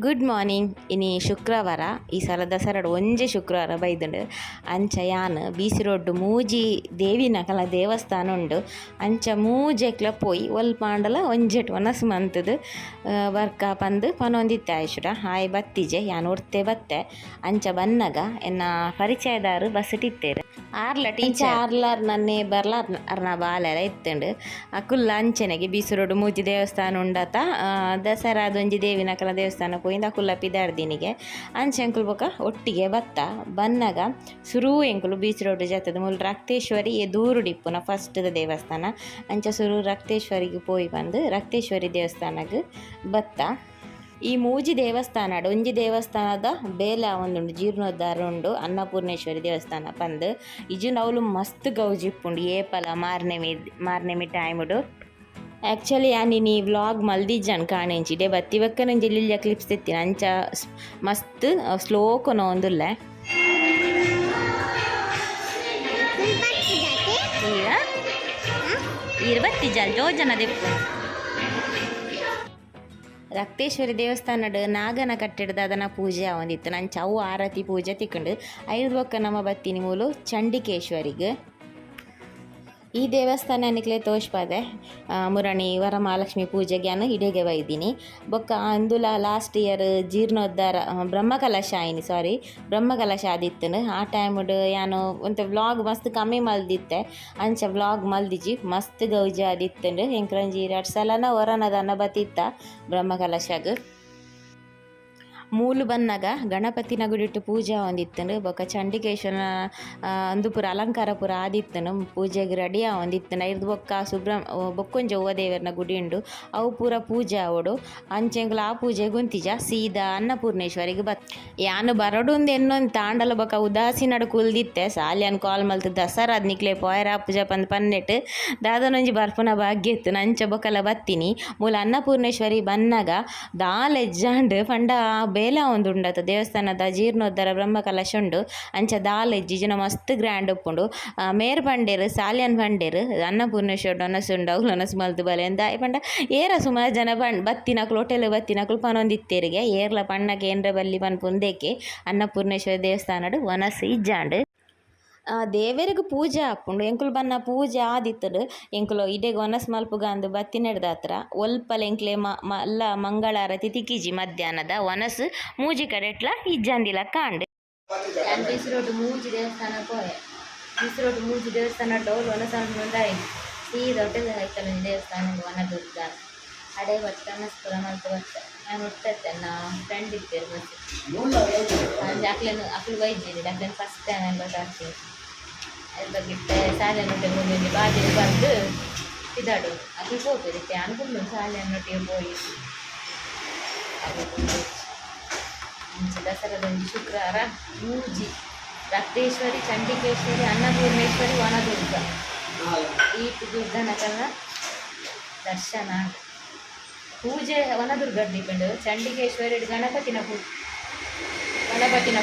Good morning ಇನಿ ಶುಕ್ರವಾರ ಈ ಸಲ ದಸರಾಡು ಒಂಜೆ ಶುಕ್ರವಾರ ಬೈದುಂಡು ಅಂಚ ಯಾನ್ ಬೀಸಿ ರೋಡ್ ಮೂಜಿ ದೇವಿನ ಕಲ ದೇವಸ್ಥಾನ ಉಂಡು ಅಂಚ ಮೂಜೆಕ್ಲ ಪೋಯಿ ಒಲ್ಪಾಂಡಲ ಒಂಜೆಟ್ ವನಸ್ ಮಂತುದು ಬರ್ಕ ಪಂದು ಪನೊಂದಿತ್ತೆ ಆಯ್ಸುಡ ಹಾಯ್ ಬತ್ತಿಜೆ ಯಾನ್ ಒರ್ತೆ ಬತ್ತೆ ಅಂಚ ಬನ್ನಗ ಎನ್ನ ಪರಿಚಯದಾರು ಬಸ್ ಟಿತ್ತೇರು ಆರ್ಲ ಟೀಚರ್ ಆರ್ಲಾರ್ ನನ್ನೇ ಬರ್ಲ ಅರ್ನ ಬಾಲೆಲ ಇತ್ತುಂಡು ಅಕುಲ್ಲ ಅಂಚನೆಗೆ ಬೀಸಿ ರೋಡ್ ಮೂಜಿ ದೇವಸ್ಥಾನ ಉಂಡತ ದಸರಾದೊಂಜಿ ದೇವಿನ ಕಲ ದೇವಸ್ಥಾನ ಪೋಯಿಂದ ಅಕುಲ್ಲ ಪಿದಾರ್ದಿನಿಗೆ ಅಂಚೆ ಎಂಕುಲು ಬೊಕ ಒಟ್ಟಿಗೆ ಬತ್ತ ಬನ್ನಗ ಸುರೂ ಎಂಕುಲು ಬೀಚ್ ರೋಡ್ ಜತ್ತದ ಮೂಲ ರಕ್ತೇಶ್ವರಿ ದೂರು ಡಿಪ್ಪುನ ಫಸ್ಟ್ ದೇವಸ್ಥಾನ ಅಂಚ ಸುರು ರಕ್ತೇಶ್ವರಿಗೆ ಪೋಯಿ ಬಂದು ರಕ್ತೇಶ್ವರಿ ದೇವಸ್ಥಾನಕ್ಕೆ ಬತ್ತ ಈ ಮೂಜಿ ದೇವಸ್ಥಾನ ಒಂಜಿ ದೇವಸ್ಥಾನದ ಬೇಲೆ ಒಂದುಂಡು ಜೀರ್ಣೋದ್ಧಾರ ಉಂಡು ಅನ್ನಪೂರ್ಣೇಶ್ವರಿ ದೇವಸ್ಥಾನ ಪಂದು ಇಜು ನವ್ಲು ಮಸ್ತ್ ಗೌಜಿಪ್ಪುಂಡು ಏಪಲ ಮಾರ್ನೆಮಿ ಟೈಮುಡು ಆ್ಯಕ್ಚುಲಿ ಯಾನಿನಿ ವ್ಲಾಗ್ ಮಲ್ದಿಜ್ಜನ್ ಕಾಣೆಂಚಿಡೆ ಬತ್ತಿವಕ್ಕ ನಂಜಿ ಲಿಲ್ಯ ಕ್ಲಿಪ್ಸ್ ತೆತ್ತಿನ ಅಂಚ ಮಸ್ತ್ ಸ್ಲೋಕೊನ ಒಂದುಲ್ಲೆ ಈಗ ಇರ್ಬತ್ತಿಜಲ್ ಜೋಜನ ದೆಪ್ಪು ರಕ್ತೇಶ್ವರಿ ದೇವಸ್ಥಾನಡ್ ನಾಗನ ಕಟ್ಟಡದ ಅದನ ಪೂಜೆ ಆವಂದಿತ್ತು ನಂಚ ಅವು ಆರತಿ ಪೂಜೆ ತಿಕ್ಕಂಡು ಐದು ಬೊಕ್ಕ ನಮ್ಮ ಬತ್ತಿನಿ ಮೂಲು ಚಂಡಿಕೇಶ್ವರಿಗೆ ಈ ದೇವಸ್ಥಾನ ನಿಕ್ಲೆ ತೋಷ್ಪಾದೆ ಮುರಣಿ ವರಮಹಾಲಕ್ಷ್ಮಿ ಪೂಜೆಗೆ ಇಡೆಗೆ ಬೈದಿನಿ ಬೊಕ್ಕ ಅಂದುಲ ಲಾಸ್ಟ್ ಇಯರ್ ಜೀರ್ಣೋದ್ಧಾರ ಬ್ರಹ್ಮಕಲಶ ಆದಿತ್ತನು ಆ ಟೈಮುಡು ಯಾನು ಒಂತ ವ್ಲಾಗ್ ಮಸ್ತ್ ಕಮ್ಮಿ ಮಲ್ದಿತ್ತೆ ಅಂಚ ವ್ಲಾಗ್ ಮಲ್ದಿಜಿ ಮಸ್ತ್ ಗೌಜ ಆದಿತ್ತಂಡು ಎಂಕ್ರಂಜಿ 2 ಸಲನ ಹೊರನದನ್ನ ಬತ್ತಿತ್ತ ಬ್ರಹ್ಮಕಲಶಗ್ ಮೂಲು ಬನ್ನಗ ಗಣಪತಿನ ಗುಡಿಟ್ಟು ಪೂಜೆ ಹೊಂದಿತ್ತನು ಬೊಕ್ಕ ಚಂಡಿಕೇಶ್ವರನ ಅಂದು ಪೂರ ಅಲಂಕಾರ ಪೂರ ಆದಿತ್ತನು ಪೂಜೆಗೆ ರೆಡಿ ಹೊಂದಿತ್ತನು ಐದು ಬೊಕ್ಕ ಬೊಕ್ಕೊಂಜ ಹೂವ ದೇವರನ ಗುಡಿ ಉಂಡು ಅವು ಪೂರ ಪೂಜೆ ಆವಡು ಅಂಚೆಂಗ್ಲ ಆ ಪೂಜೆ ಗುಂತಿಜ ಸೀದಾ ಅನ್ನಪೂರ್ಣೇಶ್ವರಿಗೆ ಯಾನು ಬರಡುಂದು ಎನ್ನೊಂದು ತಾಂಡಲ ಬೊಕ್ಕ ಉದಾಸಿ ನಡು ಕುಲ್ದಿತ್ತೆ ಸಾಲಿಯನ್ ಕಾಲ್ ಮಲ್ತು ದಸರಾದ ನಿಕ್ಲೆ ಪೋಯರ ಪೂಜೆ ಪಂದು ಪನ್ನೆಟ್ಟು ದಾದನೊಂಜಿ ಬರ್ಪುನ ಭಾಗ್ಯ ಇತ್ತು ನಂಚ ಬೊಕ್ಕಲ ಬತ್ತೀನಿ ಮೂಲ ಅನ್ನಪೂರ್ಣೇಶ್ವರಿ ಬನ್ನಗ ದಾಲೆಜ್ಜಾಂಡ್ ಪಂಡ ಬೇಲ ಒಂದು ಉಂಡತ ದೇವಸ್ಥಾನದ ಜೀರ್ಣೋದ್ಧಾರ ಬ್ರಹ್ಮಕಲಶ ಉಂಡು ಅಂಚ ದಾಲೆಜ್ಜಿ ಜನ ಮಸ್ತ್ ಗ್ರ್ಯಾಂಡ್ ಉಪ್ಪುಂಡು ಮೇರ್ ಪಂಡೇರು ಸಾಲಿಯನ್ ಪಂಡೇರು ಅನ್ನಪೂರ್ಣೇಶ್ವರ ಒನಸು ಉಂಡು ಅವ್ಲು ಒನಸು ಮಲ್ತು ಬಲೆ ಅಂದ ಪಂಡ ಏರ ಸುಮಾರು ಜನ ಬತ್ತಿನಕ್ಲು ಹೋಟೆಲ್ ಬತ್ತಿನಕ್ಲು ಪನೊಂದಿತ್ತೇರಿಗೆ ಏರ್ಲ ಪಣ್ಣಕ್ಕೆ ಏನ್ರ ಬಲ್ಲಿ ಪನ್ಪುಂದೇಕೆ ಅನ್ನಪೂರ್ಣೇಶ್ವರ ದೇವಸ್ಥಾನಡು ಒನಸು ಇಜ್ಜಾಂಡು ದೇವರಿಗೆ ಪೂಜೆ ಹಾಕ್ಕೊಂಡು ಎಂಕುಲು ಬನ್ನ ಪೂಜೆ ಆದಿತ್ತಡು ಎಂಕುಲು ಇಡೆಗೆ ಒನಸ್ ಮಲ್ಪುಗಂದು ಬತ್ತಿನೆಡ್ದ ಹತ್ರ ಒಲ್ಪಲ ಎಂಕ್ಲೆ ಮಲ್ಲ ಮಂಗಳಾರತಿ ತಿಕ್ಕಿಜಿ ಮಧ್ಯಾಹ್ನದ ಒನಸು ಮೂಜಿ ಕಡೆಟ್ಲ ಇಜ್ಜಂದಿಲ ಕಾಂಡು ಬೀಸಿ ರೋಡ್ ಮೂಜಿ ದೇವಸ್ಥಾನ ಪೋಯೆ ಬೀಸಿ ರೋಡ್ ಮೂಜಿ ದೇವಸ್ಥಾನ ಡೌಲ್ ಒನಸ ಮುಂದಾಯಿ ಸೀದಾ ಹೊಟ್ಟೆ ಆಯ್ತಲ್ಲ ದೇವಸ್ಥಾನ ವನದುರ್ಗ ಅಡೆ ಬತ್ತ ಮಸ್ಪುರ ಮಲ್ತು ಬತ್ತ ನಾನು ಹುಟ್ಟತ್ತೆ ನಾ ಫ್ರೆಂಡ್ ಇರ್ತೇವೆ ಮತ್ತೆ ಅಕ್ಲು ಬೈದಿರಿ ಅಕ್ಲೇನು ಫಸ್ಟ್ ಟೈಮ್ ಎಲ್ಲ ಬರ್ತೀನಿ ಅದ್ರ ಬಗ್ಗೆ ಶಾಲೆನೊಟ್ಟಿಗೆ ಹೋಗಿ ಬಾಗಿಲು ಬಂದು ಇದಾಡು ಅಕ್ಲು ಹೋಗ್ತಿರುತ್ತೆ ಅನ್ಕೊಂಡು ಶಾಲೆನೊಟ್ಟಿಗೆ ಹೋಗಿ ದಸರಾದೊಂದು ಶುಕ್ರವಾರ ಮೂಜಿ ರಕ್ತೇಶ್ವರಿ ಚಂಡಿಕೇಶ್ವರಿ ಅನ್ನಪೂರ್ಣೇಶ್ವರಿ ವನದುರ್ಗ ಈ ದುರ್ಗನಕಲ್ಲ ದರ್ಶನ ಪೂಜೆ ವನದುರ್ಗ ಡಿಪೆಂಡ್ ಚಂಡಿಕೇಶ್ವರಿ ಗಣಪತಿನ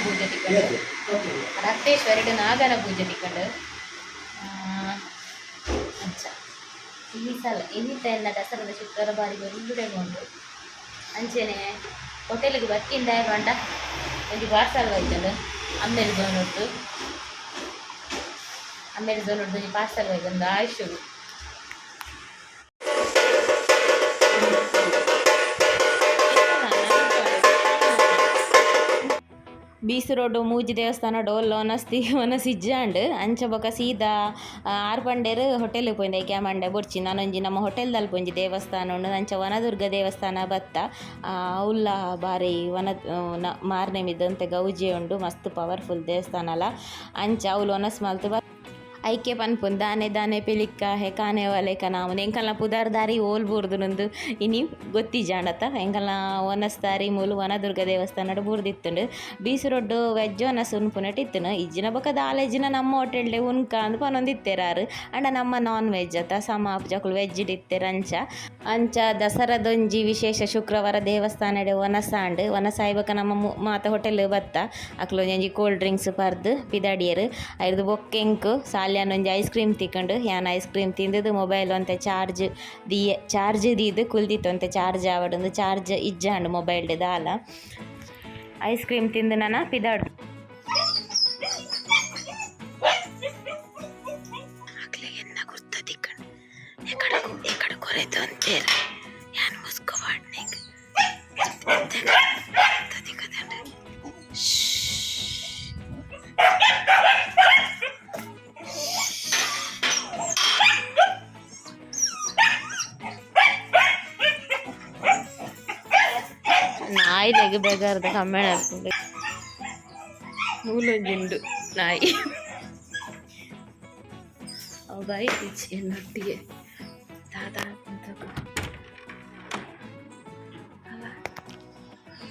ಪೂಜೆ ತಿಕ್ಕಂಡು ರಕ್ತೇಶ್ವರಿ ನಾಗನ ಪೂಜೆ ತಿಕ್ಕಂಡು ಅಂಚ ಈ ಸಲ ಇನ್ನಿತ ಎಲ್ಲ ದಸರಾದ ಶುಕ್ರವಾರ ಬಾರಿಗೆ ಉಂಡುಡೆಗೊಂಡು ಅಂಚೆನೆ ಹೋಟೆಲ್ಗೆ ಬತ್ತಿಂದ ಬಂಡ ಒಂದು ಪಾರ್ಸಲ್ ಒಯ್ತಂಡು ಆಮೇಲೆ ಜೋನೊಟ್ಟು ಒಂದು ಪಾರ್ಸಲ್ ಒಯ್ತಂದು ಆಯುಷು ಬೀಸಿ ರೋಡ್ ಮೂಜಿ ದೇವಸ್ಥಾನ ಡೋಲ್ ಒನಸ್ ಇಜ್ಜಾಂಡ್ ಅಂಚ ಬೊಕ ಸೀದಾ ಆರು ಪಂಡೇರು ಹೋಟೆಲ್ಗೆ ಪೋయింದ ಕ್ಯಾಮಂಡೆ ಬೊಡ್ಚಿ ನಾನೊಂಜಿ ನಮ್ಮ ಹೋಟೆಲ್ದಲ್ಲಿ ಪೊಂಜಿ ದೇವಸ್ಥಾನ ಉಂಡು ಅಂಚ ವನದುರ್ಗ ದೇವಸ್ಥಾನ ಬತ್ತ ಉಲ್ಲ ಬಾರಿ ಮಾರ್ನೆ ಮಿದ್ದಂತೆ ಗೌಜಿ ಉಂಡು ಮಸ್ತ್ ಪವರ್ಫುಲ್ ದೇವಸ್ಥಾನ ಅಲ್ಲ ಅಂಚ ಅವ್ಲು ಒನಸ್ ಮಲ್ತು ಐಕೆ ಪನ್ಪುನ್ ದಾನೆ ಪಿಲಿಕ್ಕ ಕಾನೆ ಒಲೆಕ ನಾವು ಎಂಕಲ್ನ ಪುದಾರ್ ದಾರಿ ಓಲ್ ಬೂರ್ದುನೊಂದು ಇನಿ ಗೊತ್ತಿಜಾಂಡತ್ತ ಎಂಕಲ್ನ ಒನಸ್ ದಾರಿ ಮೂಲು ವನದುರ್ಗ ದೇವಸ್ಥಾನ ಬೂರ್ದಿತ್ತುಂಡು ಬೀಸಿ ರೊಡ್ಡು ವೆಜ್ ಒನಸ್ ಉನ್ಪುನಟಿತ್ತುನು ಇಜ್ಜಿನ ಬೊಕ ದಾಲೆಜ್ಜಿನ ನಮ್ಮ ಹೋಟೆಲ್ಡೆ ಉನ್ಕ ಅಂದು ಪನೊಂದಿತ್ತೇರಾರು ಅಂಡ ನಮ್ಮ ನಾನ್ ವೆಜ್ ಅತ್ತ ಸಮ ಜಕುಲು ವೆಜ್ ಇಟ್ಟಿತ್ತೇರ ಅಂಚ ದಸರಾದೊಂಜಿ ವಿಶೇಷ ಶುಕ್ರವಾರ ದೇವಸ್ಥಾನಡೆ ಒನಸಾಂಡ್ ಒನಸಾಯ್ಬಕ ನಮ್ಮ ಮಾತ ಹೋಟೆಲ್ ಬತ್ತ ಅಕ್ಲೊಂಜಿ ಕೋಲ್ಡ್ ಡ್ರಿಂಕ್ಸ್ ಪರ್ದು ಪಿದಾಡಿಯರು ಐದು ಬೊಕ್ಕೆಂಕು ಸಾಲಿ ಸಾಲ್ಯಾನ ಒಂಜಿ ಐಸ್ ಕ್ರೀಮ್ ತಿಕ್ಕಂಡು ಯಾನ್ ಐಸ್ ಕ್ರೀಮ್ ತಿಂದದ್ದು ಮೊಬೈಲ್ ಒಂತೆ ಚಾರ್ಜ್ ದೀದು ಕುಲ್ದಿತ್ತು ಒಂತೆ ಚಾರ್ಜ್ ಆವಡೊಂದು ಚಾರ್ಜ್ ಇಜ್ಜಾಂಡು ಮೊಬೈಲ್ಡ್ ದಾಲ ಐಸ್ ಕ್ರೀಮ್ ತಿಂದು ನಾನು ಪಿದಾಡು ಎನ್ನ ಗುರ್ತ ತಿಕ್ಕಂಡು ಎಕಡ ಕೊರೆದು ಅಂತೇಳಿ ಯಾನ್ ಮುಸ್ಕೋಬಾಡ್ನೆ ನಾಯಿ ತೆಗೆ ಬೇಕಾರ್ದ ಕಮ್ಮೆಣ ಹಾಕ್ಕೊಂಡು ಮೂಲೊಂದುಂಡು ನಾಯಿ ಬಾಯಿ ಪಿಚ್ ಎನ್ನೊಟ್ಟಿಗೆ ದಾದಾ ಅಂತ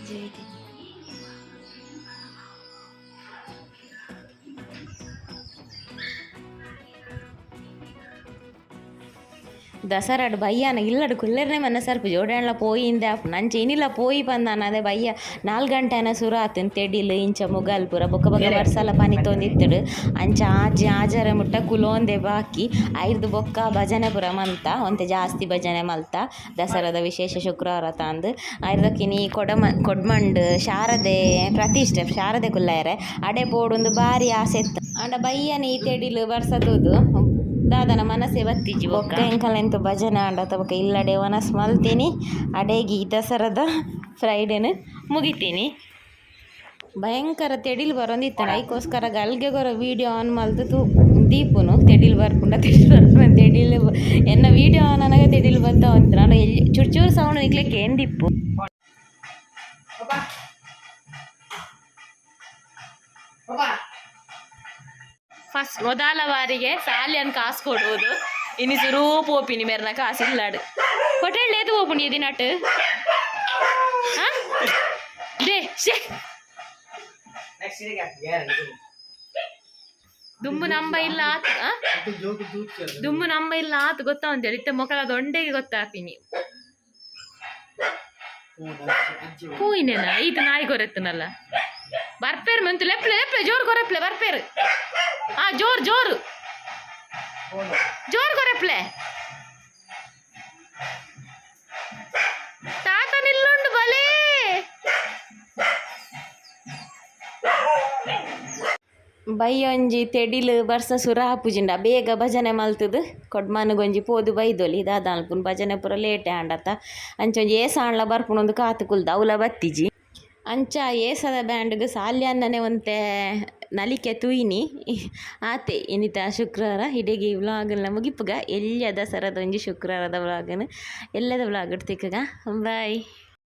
ಜೈದಿ ದಸರಾಡು ಬಯ್ಯನ ಇಲ್ಲಡು ಕುಲ್ಲೆರ್ನೆ ಮನೆ ಸರ್ಪು ಜೋಡಣ್ಣ ಪೋಯಿಂದೆ ಅಪ್ಪ ನಂಚೆ ಏನಿಲ್ಲ ಪೋಯಿ ಬಂದಾನ ಅದೇ ಬಯ್ಯ 4 ಗಂಟೆನ ಸುರು ಆತನ್ ತೆಡಿಲು ಇಂಚ ಮುಗಲ್ ಪೂರ ಬೊಕ್ಕ ವರ್ಷಲ ಪನಿ ತೊಂದಿತ್ತಡು ಅಂಚ ಆಜರ ಮುಟ್ಟ ಕುಲೋಂದೆ ಬಾಕಿ ಐದು ಬೊಕ್ಕ ಭಜನೆ ಪುರ ಮಂತ ಒಂತೆ ಜಾಸ್ತಿ ಭಜನೆ ಮಲ್ತ ದಸರಾದ ವಿಶೇಷ ಶುಕ್ರವಾರ ತಂದು ಐದಕ್ಕಿನಿ ಕೊಡ್ಮಂಡ್ ಶಾರದೆ ಪ್ರತಿಷ್ಠೆ ಶಾರದೆ ಕುಲ್ಲಾಯರೆ ಅಡೆ ಪೋಡೊಂದು ಭಾರಿ ಆಸೆ ಇತ್ತು ಅಂಡ ಬಯ್ಯನ ಈ ತೆಡಿಲು ಬರ್ಸದದು ದಾದನ ಮನಸ್ಸೇ ಬತ್ತಿಜಿ ಬೊಕ್ಕ ಎಂಕಲೆಂತು ಭಜನೆ ಆಂಡ ತಬಕ ಇಲ್ಲಡೆ ವನಸ್ ಮಲ್ತೀನಿ ಅಡೆಗಿ ದಸರದ ಫ್ರೈಡೇನು ಮುಗಿತೀನಿ ಭಯಂಕರ ತೆಡಿಲು ಬರೋಂದಿತ್ತಾನೆ ಅದಕ್ಕೋಸ್ಕರ ಗಲ್ಗೆ ಗೊರ ವೀಡಿಯೋ ಆನ್ ಮಲ್ತು ದೀಪುನು ತೆಡಿಲು ಬರ್ಪುಂಡ ತೆಡಿಲು ಎನ್ನ ವೀಡಿಯೋ ಆನ್ ನನಗೆ ತೆಡಿಲು ಬರ್ತಾವ ಅಂತ ನಾನು ಎಲ್ಲಿ ಚೂರು ಸೌಂಡ್ ನಿಕ್ಲಿಕ್ಕೆ ಏನು ದಿಪ್ಪು ಫಸ್ಟ್ ಮೊದಲ ಬಾರಿಗೆ ಸಾಲಿಯನ್ನು ಕಾಸು ಕೊಡುವುದು ಇನ್ನು ಸುರೂ ಪೋಪಿನಿ ಮೇರ್ನ ಕಾಸು ಇಲ್ಲಾಡು ಹೋಟೆಲ್ ಏದು ಹೋಗ್ಬಿಡಿ ದಿನಟ್ಟು ದುಮ್ಮು ನಂಬ ಇಲ್ಲ ದುಮ್ಮು ನಂಬ ಇಲ್ಲ ಆತು ಗೊತ್ತಾ ಅಂತೇಳಿ ಇತ್ತ ಮೊಕಲ ದೊಂಡೆಗೆ ಗೊತ್ತಾಪಿನಿ ಹೂಯಿನೇನ ಈತ ನಾಯಿ ಕೊರೆತ್ತನಲ್ಲ ಬರ್ಪೇರು ಮೆಂತು ಲೆಪ್ಲೆ ಜೋರು ಕೊರೆಪ್ಲೆ ಬರ್ಪೇರು ಜೋರು ಜೋರು ಕೊರೆಪ್ಲೆ ತಾತ ನಿಲ್ಲುಂಡು ಬಲೇ ಬೈಯೊಂಜಿ ತೆಡಿಲು ಬರ್ಸ ಸುರ ಹಾಪುಜಿಂಡ ಬೇಗ ಭಜನೆ ಮಲ್ತದು ಕೊಡ್ಮನಗೊಂಜಿ ಪೋದು ಬೈದೊಲಿ ದಾದಾಲ್ಪುನ್ ಭಜನೆ ಪೂರ ಲೇಟೆ ಆಂಡತ್ತ ಅಂಚೊಂಜಿ ಏಸಾಣ್ಲ ಬರ್ಪುನೊಂದು ಕಾತು ಕುಲ್ದ ಅವಲ ಬತ್ತಿಜಿ ಅಂಚ ಏಸದ ಬ್ಯಾಂಡ್ಗೆ ಸಾಲ್ಯನ್ನನೆ ಒಂತೆ ನಲಿಕೆ ತುಯಿನಿ ಆತೆ ಇನ್ನಿತ ಶುಕ್ರವಾರ ಹಿಡಿಗಿ ವ್ಲಾಗನ್ನ ಮುಗಿಪುಗ ಎಲ್ಲಿಯ ದಸರಾದ ಒಂಜಿ ಶುಕ್ರವಾರದ ವ್ಲಾಗನ್ನು ಎಲ್ಲದ ವ್ಲಾಗ್ ಇಡ್ತಿಕ್ಕಗ ಬಾಯ್.